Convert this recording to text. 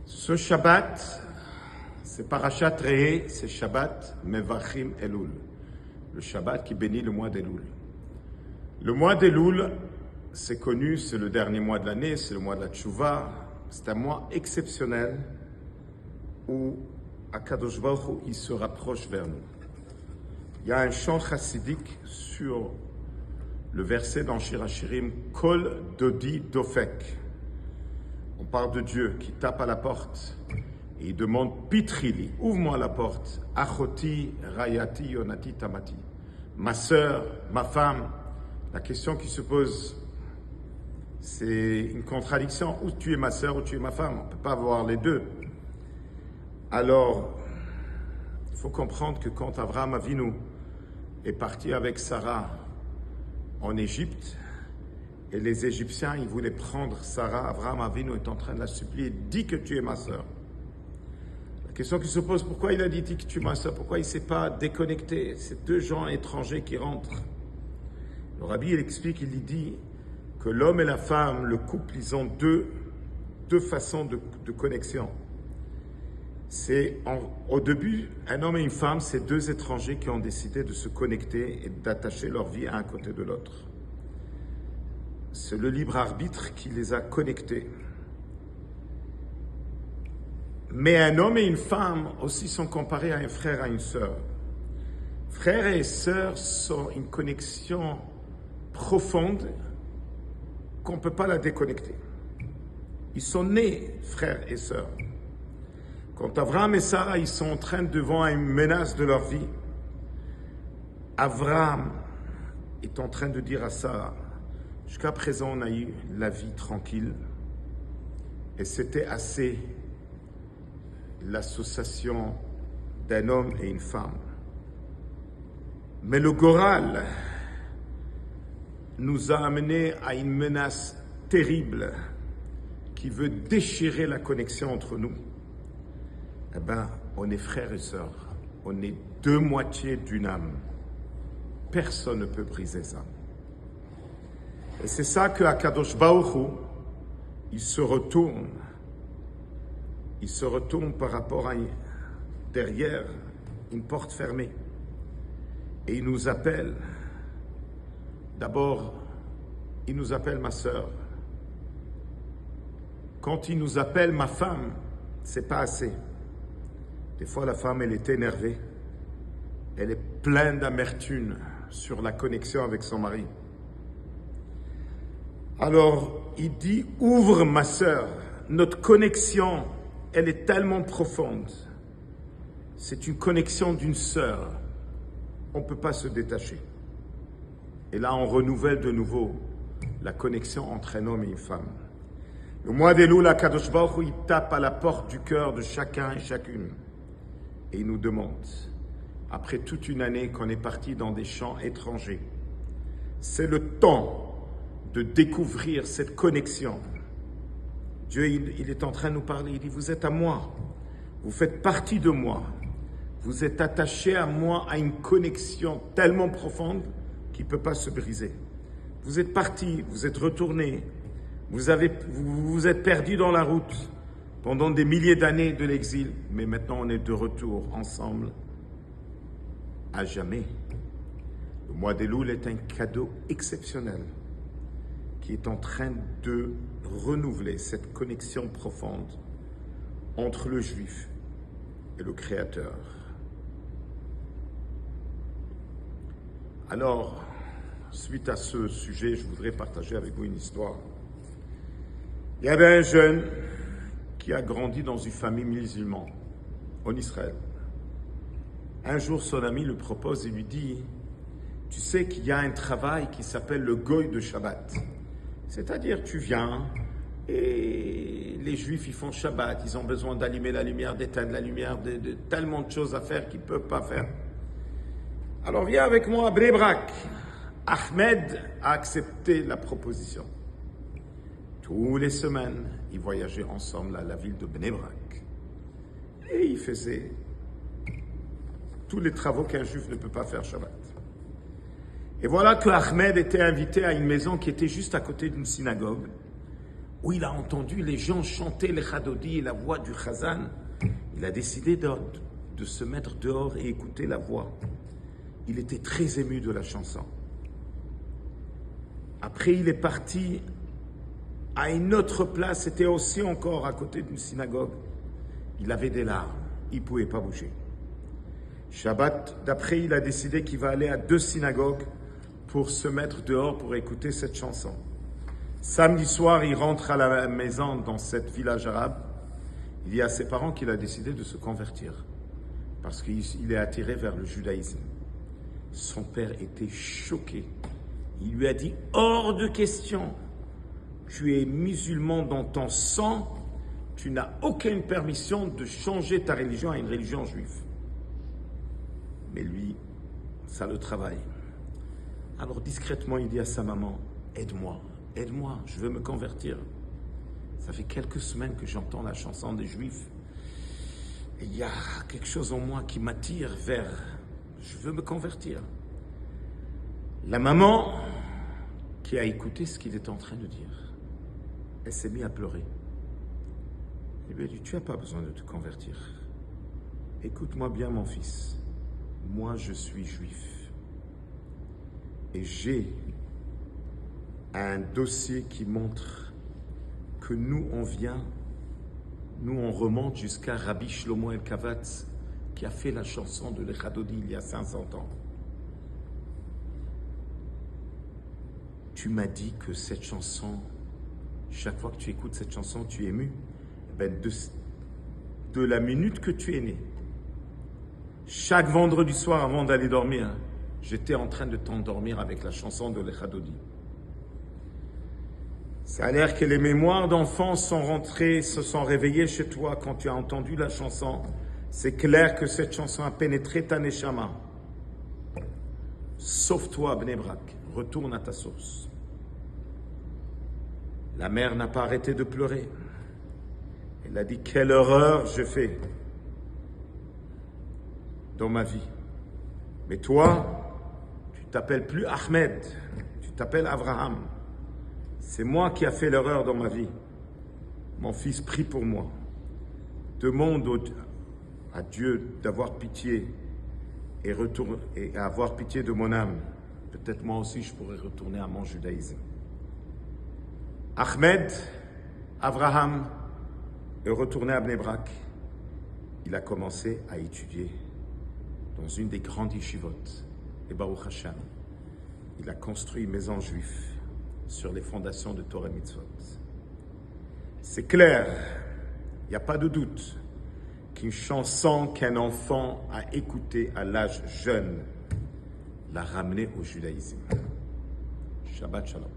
Ce Shabbat, c'est Parashat Re'eh, c'est Shabbat Mevachim Elul. Le Shabbat qui bénit le mois d'Elul. Le mois d'Elul, c'est connu, c'est le dernier mois de l'année, c'est le mois de la Tchouva. C'est un mois exceptionnel où Akadosh Baruch Hu, il se rapproche vers nous. Il y a un chant chassidique sur le verset dans Shir HaShirim, Kol Dodi Dofek. On parle de Dieu qui tape à la porte et il demande Pitrili, ouvre-moi la porte. Achoti, Rayati, Yonati, Tamati. Ma sœur, ma femme. La question qui se pose, c'est une contradiction. Ou tu es ma sœur ou tu es ma femme. On ne peut pas avoir les deux. Alors, il faut comprendre que quand Avraham Avinu est parti avec Sarah en Égypte, et les Égyptiens, ils voulaient prendre Sarah. Avraham Avinu est en train de la supplier, dis que tu es ma sœur. La question qui se pose, pourquoi il a dit que tu es ma sœur? Pourquoi il ne s'est pas déconnecté? C'est deux gens étrangers qui rentrent. Le rabbi, il explique, il dit que l'homme et la femme, le couple, ils ont deux façons de connexion. Au début, un homme et une femme, c'est deux étrangers qui ont décidé de se connecter et d'attacher leur vie à un côté de l'autre. C'est le libre arbitre qui les a connectés. Mais un homme et une femme aussi sont comparés à un frère et à une sœur. Frères et sœurs sont une connexion profonde qu'on ne peut pas la déconnecter. Ils sont nés frères et sœurs. Quand Avraham et Sarah, ils sont en train devant une menace de leur vie, Avraham est en train de dire à Sarah, jusqu'à présent, on a eu la vie tranquille et c'était assez l'association d'un homme et une femme. Mais le Goral nous a amenés à une menace terrible qui veut déchirer la connexion entre nous. Eh bien, on est frères et sœurs, on est deux moitiés d'une âme. Personne ne peut briser ça. Et c'est ça que Akadosh Baruch Hu, il se retourne par rapport à derrière une porte fermée. Et il nous appelle. D'abord, il nous appelle ma sœur. Quand il nous appelle ma femme, c'est pas assez. Des fois, la femme, elle est énervée. Elle est pleine d'amertume sur la connexion avec son mari. Alors, il dit, ouvre ma sœur. Notre connexion, elle est tellement profonde. C'est une connexion d'une sœur. On ne peut pas se détacher. Et là, on renouvelle de nouveau la connexion entre un homme et une femme. Le mois d'Elul, Akadosh Baruch Hu, il tape à la porte du cœur de chacun et chacune. Et il nous demande, après toute une année qu'on est parti dans des champs étrangers, c'est le temps de découvrir cette connexion. Dieu, il est en train de nous parler, il dit, vous êtes à moi, vous faites partie de moi, vous êtes attachés à moi, à une connexion tellement profonde qu'il ne peut pas se briser. Vous êtes partis, vous êtes retournés, vous vous êtes perdus dans la route pendant des milliers d'années de l'exil, mais maintenant on est de retour ensemble à jamais. Le mois d'Elul est un cadeau exceptionnel qui est en train de renouveler cette connexion profonde entre le Juif et le Créateur. Alors, suite à ce sujet, je voudrais partager avec vous une histoire. Il y avait un jeune qui a grandi dans une famille musulmane en Israël. Un jour, son ami le propose et lui dit, tu sais qu'il y a un travail qui s'appelle le Goy de Shabbat. C'est-à-dire, tu viens et les Juifs, ils font Shabbat, ils ont besoin d'allumer la lumière, d'éteindre la lumière, de tellement de choses à faire qu'ils ne peuvent pas faire. Alors viens avec moi à Bnei Brak. Ahmed a accepté la proposition. Tous les semaines, ils voyageaient ensemble à la ville de Bnei Brak. Et ils faisaient tous les travaux qu'un Juif ne peut pas faire Shabbat. Et voilà que Ahmed était invité à une maison qui était juste à côté d'une synagogue, où il a entendu les gens chanter les Chadodi et la voix du Chazan, il a décidé de se mettre dehors et écouter la voix. Il était très ému de la chanson. Après, il est parti à une autre place, c'était aussi encore à côté d'une synagogue. Il avait des larmes, il ne pouvait pas bouger. Shabbat, d'après, il a décidé qu'il va aller à 2 synagogues pour se mettre dehors pour écouter cette chanson. Samedi soir, il rentre à la maison dans ce village arabe. Il dit à ses parents qu'il a décidé de se convertir parce qu'il est attiré vers le judaïsme. Son père était choqué. Il lui a dit, hors de question, tu es musulman dans ton sang, tu n'as aucune permission de changer ta religion à une religion juive. Mais lui, ça le travaille. Alors discrètement, il dit à sa maman, aide-moi, je veux me convertir. Ça fait quelques semaines que j'entends la chanson des Juifs. Et il y a quelque chose en moi qui m'attire vers, je veux me convertir. La maman, qui a écouté ce qu'il était en train de dire, elle s'est mise à pleurer. Il lui a dit, tu n'as pas besoin de te convertir. Écoute-moi bien, mon fils. Moi, je suis juif. Et j'ai un dossier qui montre que nous, on remonte jusqu'à Rabbi Shlomo El-Kavatz, qui a fait la chanson de l'Echadodi il y a 500 ans. Tu m'as dit que cette chanson, chaque fois que tu écoutes cette chanson, tu es ému. De la minute que tu es né, chaque vendredi soir avant d'aller dormir, j'étais en train de t'endormir avec la chanson de l'Echadodi. Ça a l'air que les mémoires d'enfants se sont réveillées chez toi quand tu as entendu la chanson. C'est clair que cette chanson a pénétré ta neshama. Sauve-toi, Bnei Brak, retourne à ta source. La mère n'a pas arrêté de pleurer. Elle a dit, quelle horreur je fais dans ma vie. Mais toi, tu t'appelles plus Ahmed, tu t'appelles Abraham. C'est moi qui ai fait l'erreur dans ma vie. Mon fils, prie pour moi. Demande à Dieu d'avoir pitié et avoir pitié de mon âme. Peut-être moi aussi je pourrais retourner à mon judaïsme. Ahmed, Abraham est retourné à Bnei Brak. Il a commencé à étudier dans une des grandes yeshivot. Et Baruch Hashem, il a construit une maison juive sur les fondations de Torah Mitzvot. C'est clair, il n'y a pas de doute qu'une chanson qu'un enfant a écoutée à l'âge jeune l'a ramené au judaïsme. Shabbat Shalom.